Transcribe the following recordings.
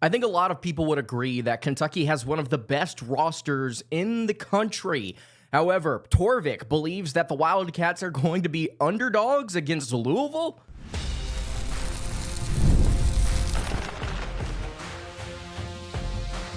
I think a lot of people would agree that Kentucky has one of the best rosters in the country. However, Torvik believes that the Wildcats are going to be underdogs against Louisville.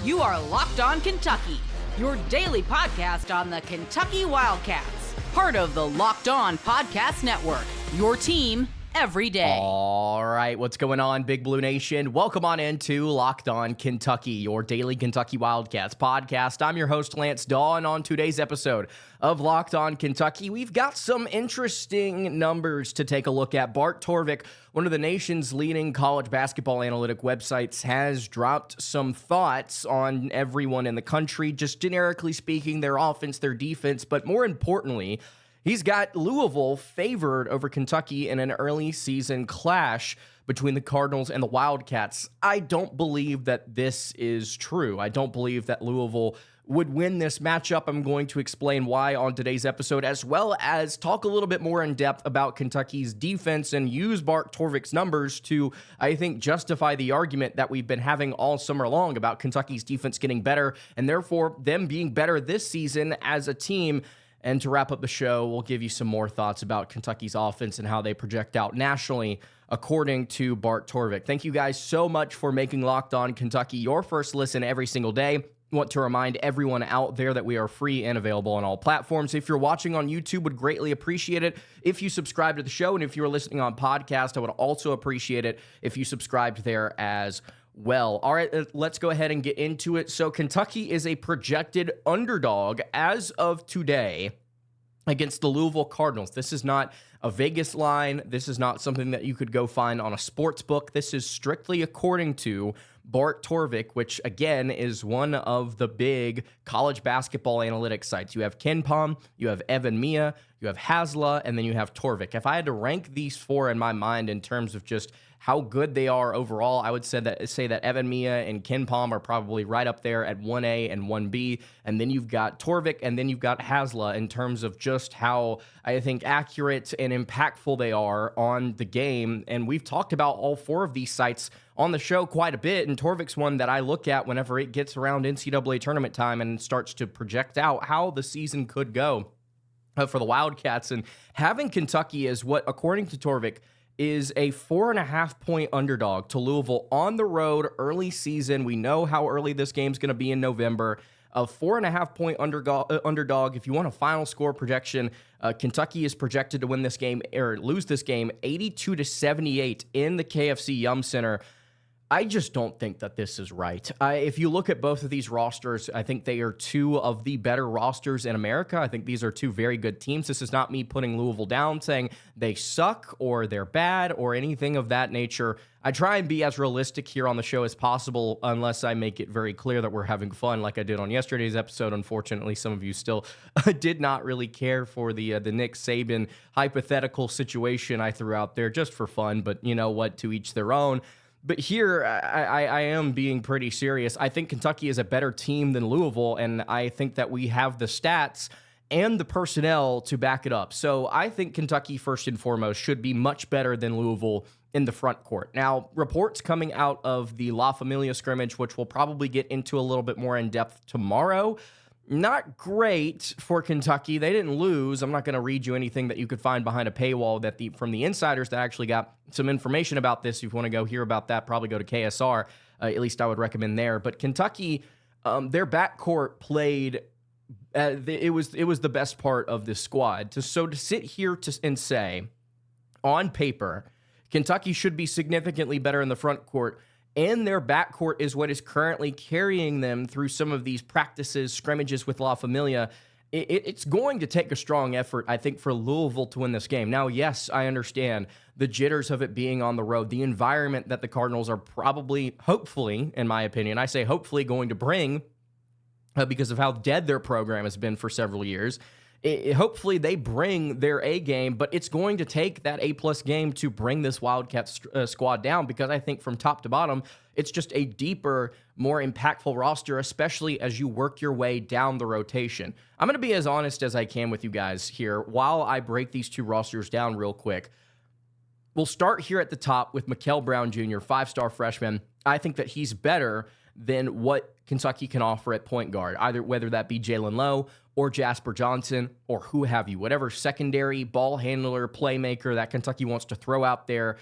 You are Locked On Kentucky, your daily podcast on the Kentucky Wildcats, part of the Locked On Podcast Network, your team every day. All right, what's going on, Big Blue Nation? Welcome on into Locked On Kentucky, your daily Kentucky Wildcats podcast. I'm your host, Lance Dawe, and on today's episode of Locked On Kentucky, we've got some interesting numbers to take a look at. Bart Torvik, one of the nation's leading college basketball analytic websites, has dropped some thoughts on everyone in the country, just generically speaking, their offense, their defense, but more importantly, he's got Louisville favored over Kentucky in an early season clash between the Cardinals and the Wildcats. I don't believe that this is true. I don't believe that Louisville would win this matchup. I'm going to explain why on today's episode, as well as talk a little bit more in depth about Kentucky's defense and use Bart Torvik's numbers to, I think, justify the argument that we've been having all summer long about Kentucky's defense getting better and therefore them being better this season as a team. And to wrap up the show, we'll give you some more thoughts about Kentucky's offense and how they project out nationally, according to Bart Torvik. Thank you guys so much for making Locked On Kentucky your first listen every single day. Want to remind everyone out there that we are free and available on all platforms. If you're watching on YouTube, would greatly appreciate it if you subscribe to the show. And if you're listening on podcast, I would also appreciate it if you subscribed there as well. All right, let's go ahead and get into it. So Kentucky is a projected underdog as of today against the Louisville Cardinals. This is not a Vegas line. This is not something that you could go find on a sports book. This is strictly according to Bart Torvik, which again is one of the big college basketball analytics sites. You have KenPom, you have Evan Mia, you have Hasla, and then you have Torvik. If I had to rank these four in my mind in terms of just how good they are overall, I would say that Evan Mia and KenPom are probably right up there at 1A and 1B. And then you've got Torvik, and then you've got Hasla in terms of just how I think accurate and impactful they are on the game. And we've talked about all four of these sites on the show quite a bit, and Torvik's one that I look at whenever it gets around NCAA tournament time and starts to project out how the season could go for the Wildcats. And having Kentucky is what, according to Torvik, is a 4.5-point underdog to Louisville on the road early season. We know how early this game's going to be in November. A 4.5-point underdog. If you want a final score projection, Kentucky is projected to win this game or lose this game 82-78 in the KFC Yum Center. I just don't think that this is right. If you look at both of these rosters, I think they are two of the better rosters in America. I think these are two very good teams. This is not me putting Louisville down, saying they suck or they're bad or anything of that nature. I try and be as realistic here on the show as possible, unless I make it very clear that we're having fun like I did on yesterday's episode. Unfortunately, some of you still did not really care for the Nick Saban hypothetical situation I threw out there just for fun, but you know what, to each their own. But here, I am being pretty serious. I think Kentucky is a better team than Louisville, and I think that we have the stats and the personnel to back it up. So I think Kentucky, first and foremost, should be much better than Louisville in the front court. Now, reports coming out of the La Familia scrimmage, which we'll probably get into a little bit more in depth tomorrow, not great for Kentucky. They didn't lose. I'm not going to read you anything that you could find behind a paywall from the insiders that actually got some information about this. If you want to go hear about that, probably go to KSR. At least I would recommend there. But Kentucky, their backcourt played. It was the best part of this squad. To sit here and say, on paper, Kentucky should be significantly better in the front court, and their backcourt is what is currently carrying them through some of these practices, scrimmages with La Familia. It's going to take a strong effort, I think, for Louisville to win this game. Now, yes, I understand the jitters of it being on the road, the environment that the Cardinals are probably, hopefully, in my opinion, I say hopefully going to bring because of how dead their program has been for several years. Hopefully they bring their A game, but it's going to take that A-plus game to bring this Wildcats squad down, because I think from top to bottom, it's just a deeper, more impactful roster, especially as you work your way down the rotation. I'm going to be as honest as I can with you guys here while I break these two rosters down real quick. We'll start here at the top with Mikel Brown Jr., five-star freshman. I think that he's better than what Kentucky can offer at point guard, either whether that be Jalen Lowe or Jasper Johnson or who have you, whatever secondary ball handler, playmaker that Kentucky wants to throw out there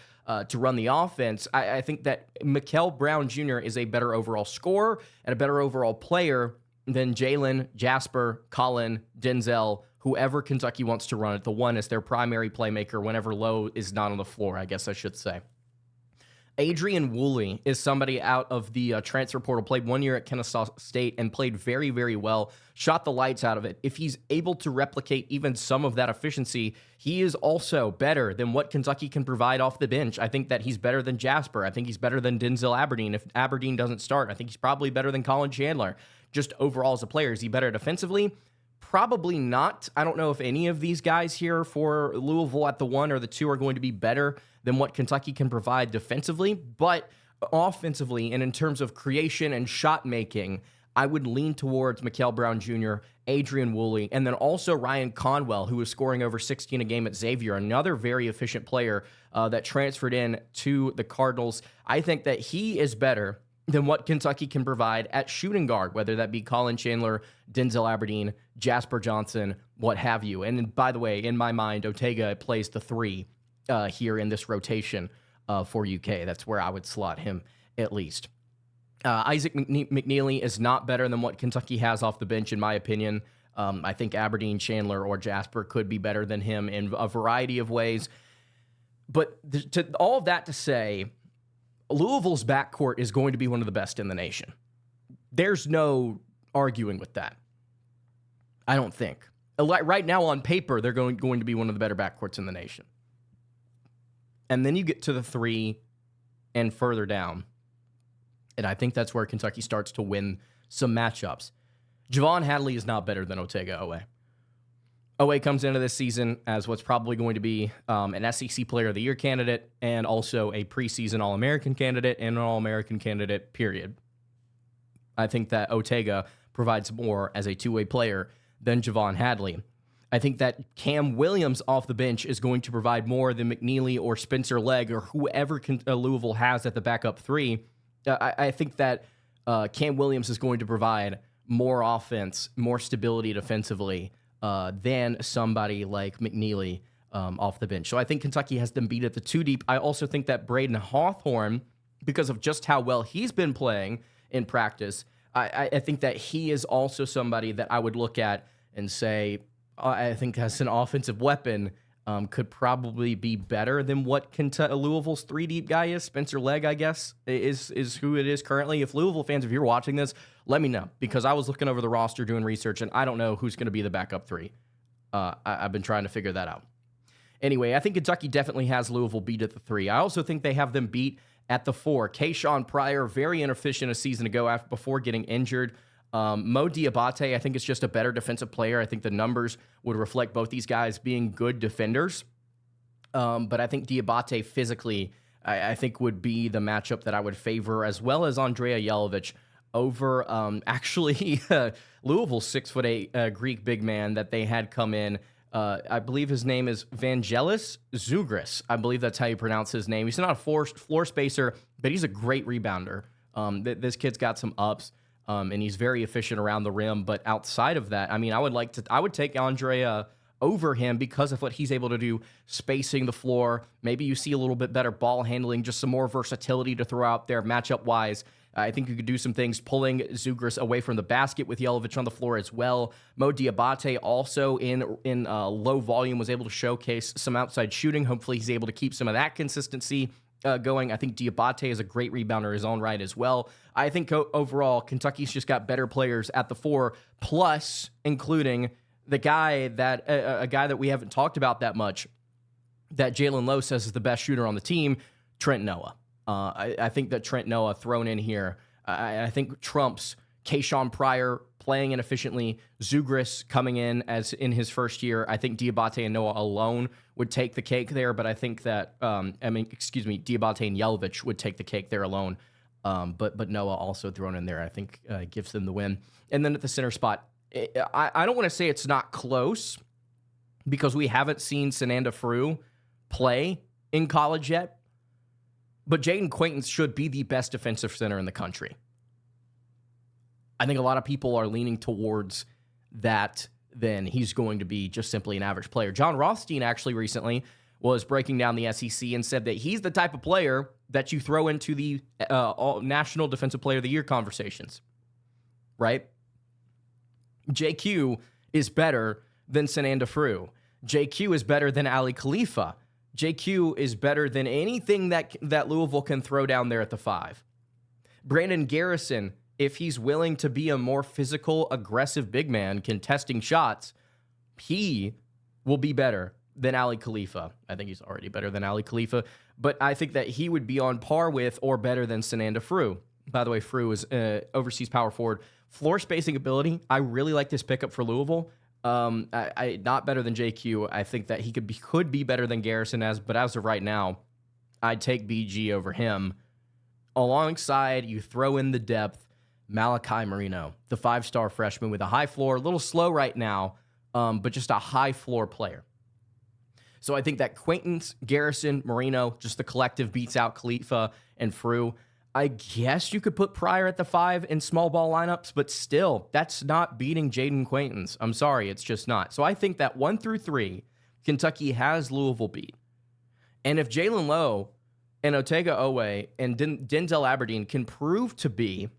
to run the offense. I think that Mikel Brown Jr. is a better overall scorer and a better overall player than Jalen, Jasper, Colin, Denzel, whoever Kentucky wants to run at the one as their primary playmaker whenever Lowe is not on the floor, I guess I should say. Adrian Woolley is somebody out of the transfer portal, played 1 year at Kennesaw State and played very, very well, shot the lights out of it. If he's able to replicate even some of that efficiency, he is also better than what Kentucky can provide off the bench. I think that he's better than Jasper. I think he's better than Denzel Aberdeen. If Aberdeen doesn't start, I think he's probably better than Colin Chandler. Just overall as a player, is he better defensively? Probably not. I don't know if any of these guys here for Louisville at the 1 or the 2 are going to be better than what Kentucky can provide defensively, but offensively and in terms of creation and shot making, I would lean towards Mikel Brown Jr., Adrian Woolley, and then also Ryan Conwell, who is scoring over 16 a game at Xavier, another very efficient player that transferred in to the Cardinals. I think that he is better than what Kentucky can provide at shooting guard, whether that be Colin Chandler, Denzel Aberdeen, Jasper Johnson, what have you. And by the way, in my mind, Ortega plays the 3 here in this rotation for UK. That's where I would slot him at least. Isaac McNeely is not better than what Kentucky has off the bench, in my opinion. I think Aberdeen, Chandler, or Jasper could be better than him in a variety of ways. But all of that to say, Louisville's backcourt is going to be one of the best in the nation. There's no arguing with that, I don't think. Right now on paper, they're going to be one of the better backcourts in the nation. And then you get to the 3 and further down, and I think that's where Kentucky starts to win some matchups. Javon Hadley is not better than Otega Oweh. Oweh comes into this season as what's probably going to be an SEC Player of the Year candidate and also a preseason All-American candidate and an All-American candidate, period. I think that Otega provides more as a two-way player than Javon Hadley. I think that Cam Williams off the bench is going to provide more than McNeely or Spencer Legg or whoever Louisville has at the backup 3. I think that Cam Williams is going to provide more offense, more stability defensively than somebody like McNeely off the bench. So I think Kentucky has them beat at the 2 deep. I also think that Braden Hawthorne, because of just how well he's been playing in practice, I think that he is also somebody that I would look at and say, I think as an offensive weapon, could probably be better than what Louisville's 3 deep guy is. Spencer Legg, I guess, is who it is currently. If Louisville fans, if you're watching this, let me know, because I was looking over the roster doing research, and I don't know who's going to be the backup 3. I've been trying to figure that out. Anyway, I think Kentucky definitely has Louisville beat at the 3. I also think they have them beat at the 4. Kayshawn Pryor, very inefficient a season ago before getting injured. Mo Diabate, I think, is just a better defensive player. I think the numbers would reflect both these guys being good defenders. But I think Diabate physically, I think, would be the matchup that I would favor, as well as Andrea Jelovic over Louisville's 6'8" Greek big man that they had come in. I believe his name is Vangelis Zugris. I believe that's how you pronounce his name. He's not a floor spacer, but he's a great rebounder. This kid's got some ups. And he's very efficient around the rim. But outside of that, I mean, I would take Andrea over him because of what he's able to do, spacing the floor. Maybe you see a little bit better ball handling, just some more versatility to throw out there matchup-wise. I think you could do some things pulling Zugris away from the basket with Jelovic on the floor as well. Mo Diabate also in low volume was able to showcase some outside shooting. Hopefully he's able to keep some of that consistency going. I think Diabate is a great rebounder in his own right as well. I think overall, Kentucky's just got better players at the 4, plus including the guy that a guy that we haven't talked about that much, that Jalen Lowe says is the best shooter on the team, Trent Noah. I think that Trent Noah thrown in here, I think trumps Kayshawn Pryor playing inefficiently, Zugris coming in as in his first year. I think Diabate and Noah alone would take the cake there, but I think that, Diabate and Jelovic would take the cake there alone. But Noah also thrown in there, I think, gives them the win. And then at the center spot, I don't want to say it's not close, because we haven't seen Sananda Frew play in college yet, But Jayden Quaintance should be the best defensive center in the country. I think a lot of people are leaning towards that, then he's going to be just simply an average player. John Rothstein actually recently was breaking down the SEC and said that he's the type of player that you throw into the National Defensive Player of the Year conversations, right? JQ is better than Sananda Frew. JQ is better than Ali Khalifa. JQ is better than anything that Louisville can throw down there at the 5. Brandon Garrison, if he's willing to be a more physical, aggressive big man contesting shots, he will be better than Ali Khalifa. I think he's already better than Ali Khalifa, but I think that he would be on par with or better than Sananda Frew. By the way, Frew is overseas power forward. Floor spacing ability, I really like this pickup for Louisville. Not better than JQ. I think that he could be better than Garrison, but as of right now, I'd take BG over him. Alongside, you throw in the depth, Malachi Marino, the 5-star freshman with a high floor, a little slow right now, but just a high floor player. So I think that Quaintance, Garrison, Marino, just the collective beats out Khalifa and Frew. I guess you could put Pryor at the 5 in small ball lineups, but still, that's not beating Jayden Quaintance. I'm sorry, it's just not. So I think that 1 through 3, Kentucky has Louisville beat. And if Jalen Lowe and Otega Owe and Denzel Aberdeen can prove to be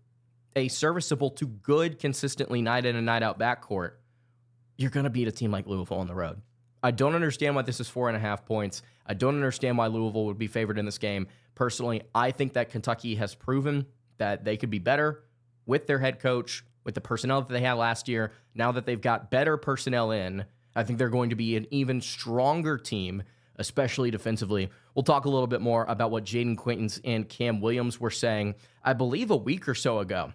a serviceable to good, consistently night in and night out backcourt, you're going to beat a team like Louisville on the road. I don't understand why this is 4.5 points. I don't understand why Louisville would be favored in this game. Personally, I think that Kentucky has proven that they could be better with their head coach, with the personnel that they had last year. Now that they've got better personnel in, I think they're going to be an even stronger team, especially defensively. We'll talk a little bit more about what Jayden Quaintance and Cam Williams were saying, I believe a week or so ago,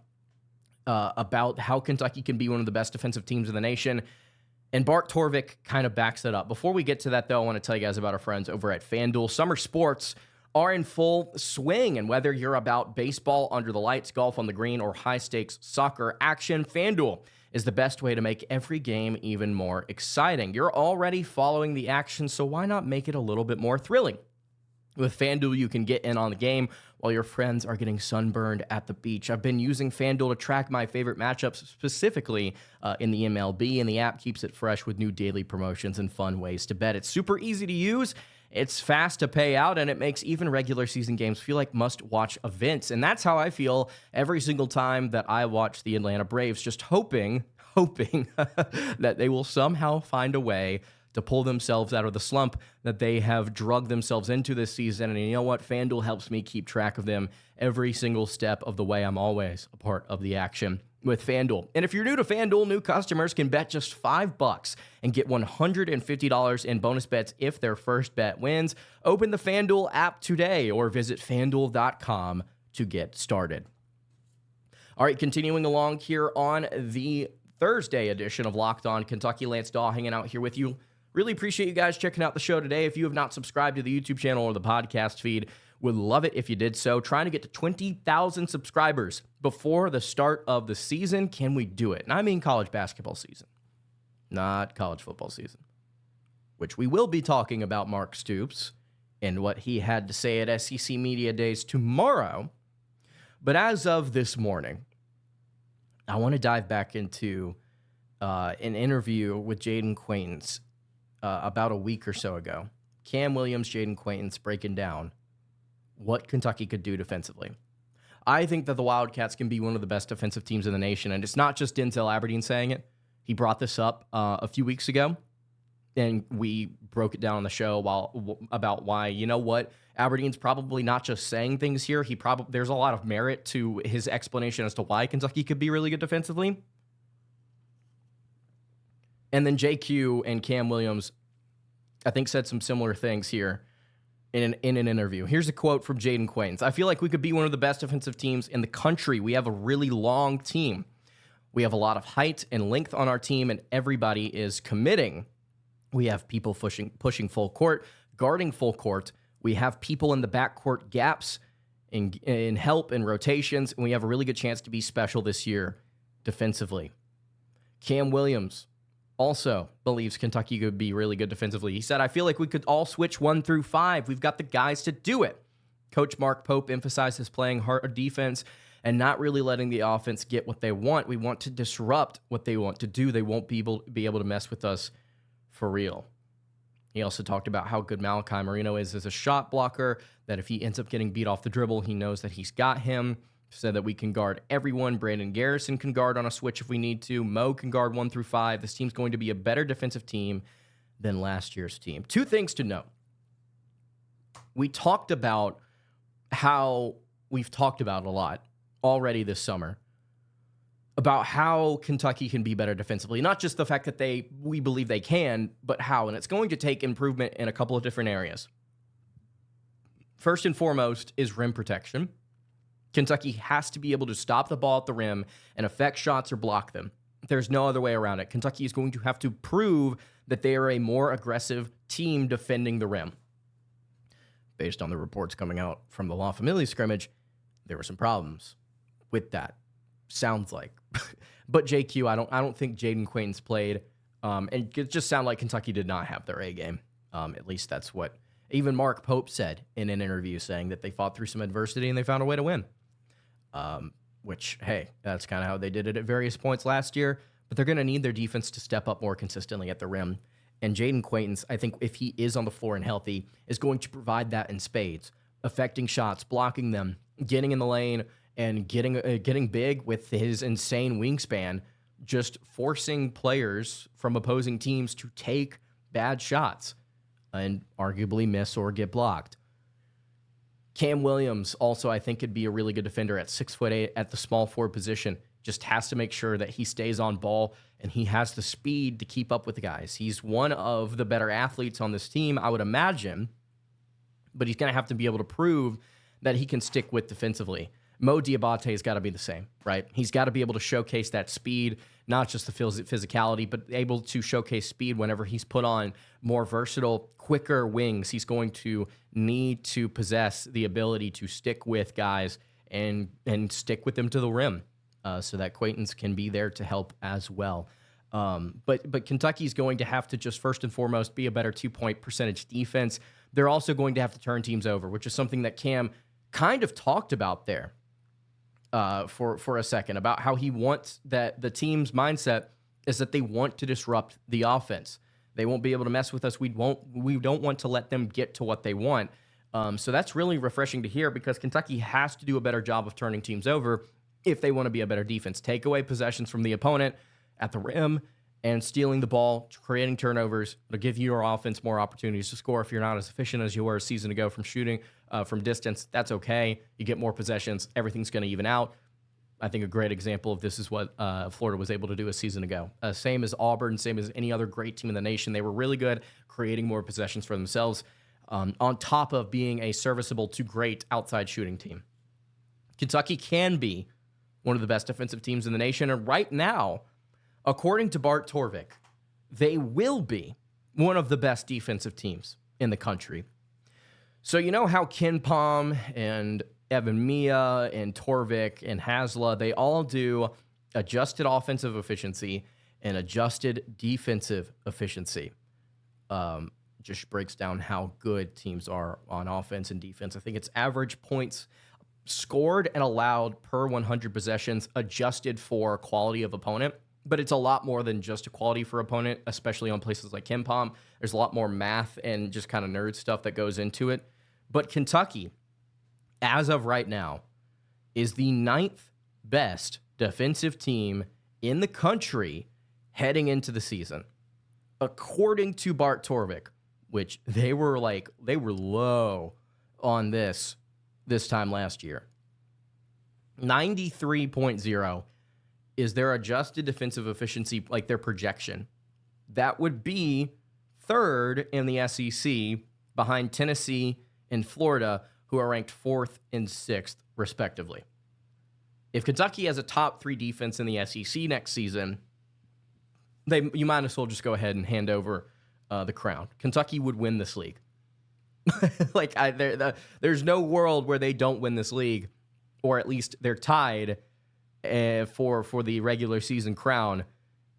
about how Kentucky can be one of the best defensive teams in the nation. And Bart Torvik kind of backs that up. Before we get to that, though, I want to tell you guys about our friends over at FanDuel. Summer sports are in full swing, and whether you're about baseball under the lights, golf on the green, or high-stakes soccer action, FanDuel is the best way to make every game even more exciting. You're already following the action, so why not make it a little bit more thrilling? With FanDuel, you can get in on the game while your friends are getting sunburned at the beach. I've been using FanDuel to track my favorite matchups, specifically in the MLB, and the app keeps it fresh with new daily promotions and fun ways to bet. It's super easy to use, it's fast to pay out, and it makes even regular season games feel like must-watch events. And that's how I feel every single time that I watch the Atlanta Braves, just hoping that they will somehow find a way to pull themselves out of the slump that they have drugged themselves into this season. And you know what? FanDuel helps me keep track of them every single step of the way. I'm always a part of the action with FanDuel. And if you're new to FanDuel, new customers can bet just $5 and get $150 in bonus bets if their first bet wins. Open the FanDuel app today or visit FanDuel.com to get started. All right, continuing along here on the Thursday edition of Locked On Kentucky, Lance Dawe hanging out here with you. Really appreciate you guys checking out the show today. If you have not subscribed to the YouTube channel or the podcast feed, would love it if you did so. Trying to get to 20,000 subscribers before the start of the season. Can we do it? And I mean college basketball season, not college football season, which we will be talking about Mark Stoops and what he had to say at SEC Media Days tomorrow. But as of this morning, I want to dive back into an interview with Jayden Quaintance about a week or so ago. Cam Williams, Jayden Quaintance breaking down what Kentucky could do defensively. I think that the Wildcats can be one of the best defensive teams in the nation, and it's not just Denzel Aberdeen saying it. He brought this up a few weeks ago, and we broke it down on the show about why, you know what, Aberdeen's probably not just saying things here. There's a lot of merit to his explanation as to why Kentucky could be really good defensively. And then JQ and Cam Williams, I think, said some similar things here in an interview. Here's a quote from Jayden Quaintance. I feel like we could be one of the best defensive teams in the country. We have a really long team. We have a lot of height and length on our team, and everybody is committing. We have people pushing full court, guarding full court. We have people in the backcourt gaps in help and rotations, and we have a really good chance to be special this year defensively. Cam Williams also believes Kentucky could be really good defensively. He said, I feel like we could all switch 1 through 5. We've got the guys to do it. Coach Mark Pope emphasizes playing hard defense and not really letting the offense get what they want. We want to disrupt what they want to do. They won't be able to mess with us for real. He also talked about how good Malachi Marino is as a shot blocker, that if he ends up getting beat off the dribble, he knows that he's got him, so that we can guard everyone. Brandon Garrison can guard on a switch if we need to. Mo can guard 1 through 5. This team's going to be a better defensive team than last year's team. 2 things to note. We talked about how we've talked about a lot already this summer about how Kentucky can be better defensively. Not just the fact that we believe they can, but how. And it's going to take improvement in a couple of different areas. First and foremost is rim protection. Kentucky has to be able to stop the ball at the rim and affect shots or block them. There's no other way around it. Kentucky is going to have to prove that they are a more aggressive team defending the rim. Based on the reports coming out from the La Familia scrimmage, there were some problems with that. Sounds like. But JQ, I don't think Jayden Quaintance played. And it just sounded like Kentucky did not have their A game. At least that's what even Mark Pope said in an interview, saying that they fought through some adversity and they found a way to win. Which, hey, that's kind of how they did it at various points last year. But they're going to need their defense to step up more consistently at the rim. And Jayden Quaintance, I think if he is on the floor and healthy, is going to provide that in spades, affecting shots, blocking them, getting in the lane, and getting big with his insane wingspan, just forcing players from opposing teams to take bad shots and arguably miss or get blocked. Cam Williams also, I think, could be a really good defender at 6'8" at the small forward position. Just has to make sure that he stays on ball and he has the speed to keep up with the guys. He's one of the better athletes on this team, I would imagine, but he's going to have to be able to prove that he can stick with defensively. Mo Diabate's got to be the same, right? He's got to be able to showcase that speed, not just the physicality, but able to showcase speed whenever he's put on more versatile, quicker wings. He's going to need to possess the ability to stick with guys and stick with them to the rim, so that Quaintance can be there to help as well. But Kentucky's going to have to just first and foremost be a better 2-point percentage defense. They're also going to have to turn teams over, which is something that Cam kind of talked about there for a second, about how he wants that the team's mindset is that they want to disrupt the offense. They won't be able to mess with us. We don't want to let them get to what they want. So that's really refreshing to hear, because Kentucky has to do a better job of turning teams over if they want to be a better defense. Take away possessions from the opponent at the rim and stealing the ball, creating turnovers. It'll give your offense more opportunities to score. If you're not as efficient as you were a season ago from shooting from distance, that's okay. You get more possessions. Everything's going to even out. I think a great example of this is what Florida was able to do a season ago. Same as Auburn, same as any other great team in the nation. They were really good creating more possessions for themselves, on top of being a serviceable to great outside shooting team. Kentucky can be one of the best defensive teams in the nation, and right now, according to Bart Torvik, they will be one of the best defensive teams in the country. So you know how Ken Pom and Evan Mia and Torvik and Hasla, they all do adjusted offensive efficiency and adjusted defensive efficiency. Just breaks down how good teams are on offense and defense. I think it's average points scored and allowed per 100 possessions adjusted for quality of opponent. But it's a lot more than just equality for opponent, especially on places like Ken Pom. There's a lot more math and just kind of nerd stuff that goes into it. But Kentucky, as of right now, is the 9th best defensive team in the country heading into the season. According to Bart Torvik, which they were low on this time last year. 93.0 is their adjusted defensive efficiency, like their projection. That would be 3rd in the SEC behind Tennessee and Florida, who are ranked 4th and 6th, respectively. If Kentucky has a top 3 defense in the SEC next season, you might as well just go ahead and hand over the crown. Kentucky would win this league. There's no world where they don't win this league, or at least they're tied for the regular season crown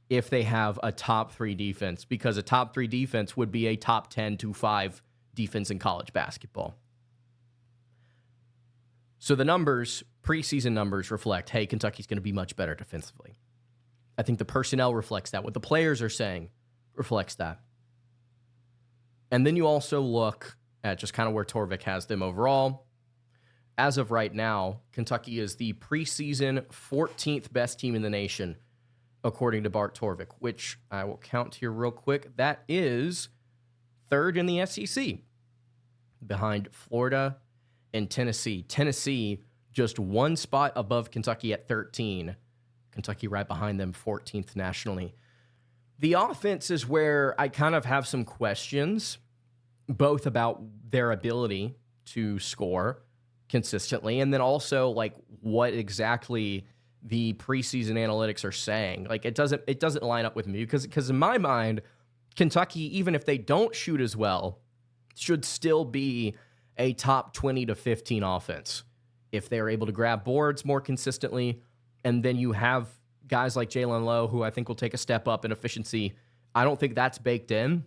if they have a top 3 defense, because a top 3 defense would be a top 10 to 5 defense in college basketball. So the numbers, preseason numbers, reflect, hey, Kentucky's going to be much better defensively. I think the personnel reflects that. What the players are saying reflects that. And then you also look at just kind of where Torvik has them overall. As of right now, Kentucky is the preseason 14th best team in the nation, according to Bart Torvik, which I will count here real quick. That is third in the SEC, behind Florida and Tennessee. Tennessee just one spot above Kentucky at 13. Kentucky right behind them, 14th nationally. The offense is where I kind of have some questions, both about their ability to score consistently, and then also like what exactly the preseason analytics are saying. Like it doesn't line up with me because in my mind, Kentucky, even if they don't shoot as well, should still be a top 20 to 15 offense if they're able to grab boards more consistently. And then you have guys like Jayden Lowe, who I think will take a step up in efficiency. I don't think that's baked in.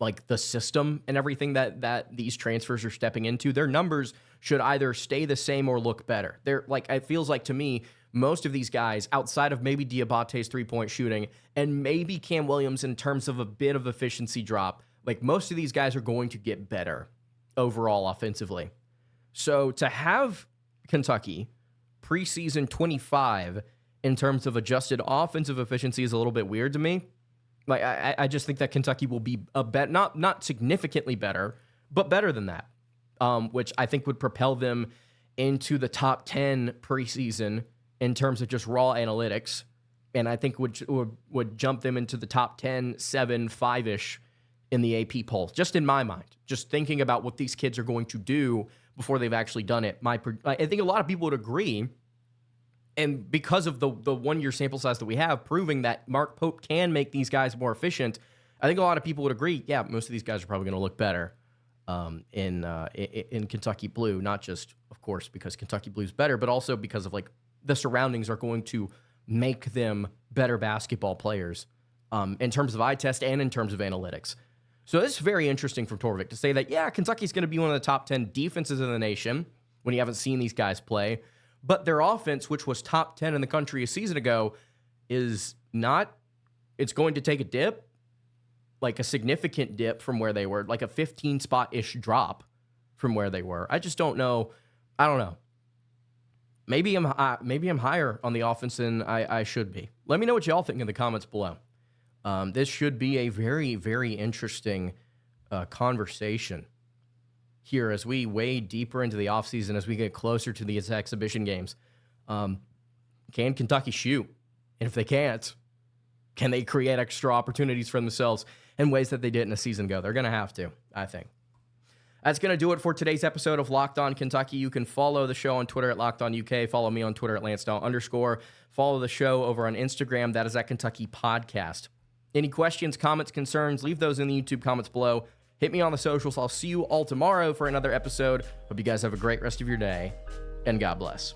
Like the system and everything that these transfers are stepping into, their numbers should either stay the same or look better. They're like, it feels like to me, most of these guys, outside of maybe Diabate's three-point shooting and maybe Cam Williams in terms of a bit of efficiency drop, like most of these guys are going to get better overall offensively. So to have Kentucky preseason 25 in terms of adjusted offensive efficiency is a little bit weird to me. Like I just think that Kentucky will be a bet, not significantly better, but better than that, which I think would propel them into the top 10 preseason in terms of just raw analytics, and I think would jump them into the top 10, 7, 5-ish in the AP polls. Just in my mind, just thinking about what these kids are going to do before they've actually done it. I think a lot of people would agree. And because of the 1 year sample size that we have, proving that Mark Pope can make these guys more efficient, I think a lot of people would agree, yeah, most of these guys are probably going to look better in Kentucky Blue, not just, of course, because Kentucky Blue is better, but also because of like the surroundings are going to make them better basketball players in terms of eye test and in terms of analytics. So this is very interesting from Torvik to say that, yeah, Kentucky's going to be one of the top 10 defenses in the nation when you haven't seen these guys play. But their offense, which was top 10 in the country a season ago, is not. It's going to take a dip, like a significant dip from where they were, like a 15-spot-ish drop from where they were. I just don't know. I don't know. Maybe I'm higher on the offense than I should be. Let me know what y'all think in the comments below. This should be a very, very interesting conversation here as we wade deeper into the offseason, as we get closer to these exhibition games. Can Kentucky shoot? And if they can't, can they create extra opportunities for themselves in ways that they didn't a season ago? They're going to have to, I think. That's going to do it for today's episode of Locked On Kentucky. You can follow the show on Twitter at Locked On UK. Follow me on Twitter at @LanceDawe_. Follow the show over on Instagram. That is at Kentucky Podcast. Any questions, comments, concerns, leave those in the YouTube comments below. Hit me on the socials. I'll see you all tomorrow for another episode. Hope you guys have a great rest of your day, and God bless.